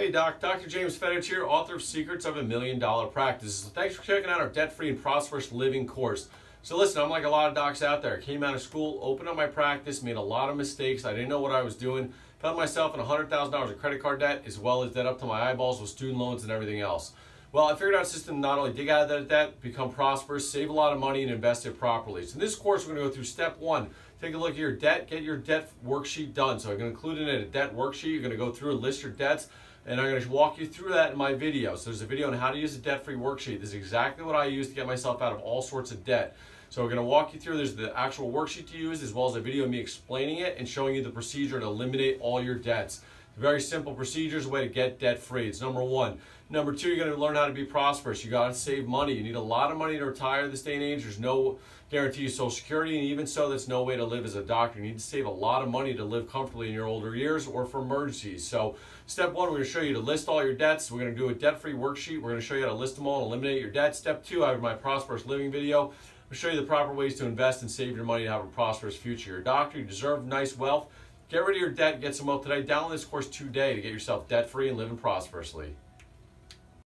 Hey Doc, Dr. James Fedich here, author of Secrets of a $1 Million Practice. So thanks for checking out our debt-free and prosperous living course. So listen, I'm like a lot of docs out there. I came out of school, opened up my practice, made a lot of mistakes. I didn't know what I was doing. Found myself in $100,000 of credit card debt, as well as debt up to my eyeballs with student loans and everything else. Well, I figured out a system to not only dig out of that debt, become prosperous, save a lot of money, and invest it properly. So in this course, we're going to go through step one. Take a look at your debt, get your debt worksheet done. So I'm going to include in it a debt worksheet. You're going to go through and list your debts. And I'm going to walk you through that in my video. So there's a video on how to use a debt-free worksheet. This is exactly what I use to get myself out of all sorts of debt. So we're going to walk you through. There's the actual worksheet to use, as well as a video of me explaining it and showing you the procedure to eliminate all your debts. Very simple procedures, a way to get debt-free. It's number one. Number two, you're going to learn how to be prosperous. You got to save money. You need a lot of money to retire this day and age. There's no guarantee of Social Security, and even so, that's no way to live as a doctor. You need to save a lot of money to live comfortably in your older years or for emergencies. So step one, we're going to show you to list all your debts. We're going to do a debt-free worksheet. We're going to show you how to list them all and eliminate your debts. Step two, I have my prosperous living video. I'll show you the proper ways to invest and save your money to have a prosperous future. You're a doctor. You deserve nice wealth. Get rid of your debt. Get some wealth today. Download this course today to get yourself debt-free and living prosperously.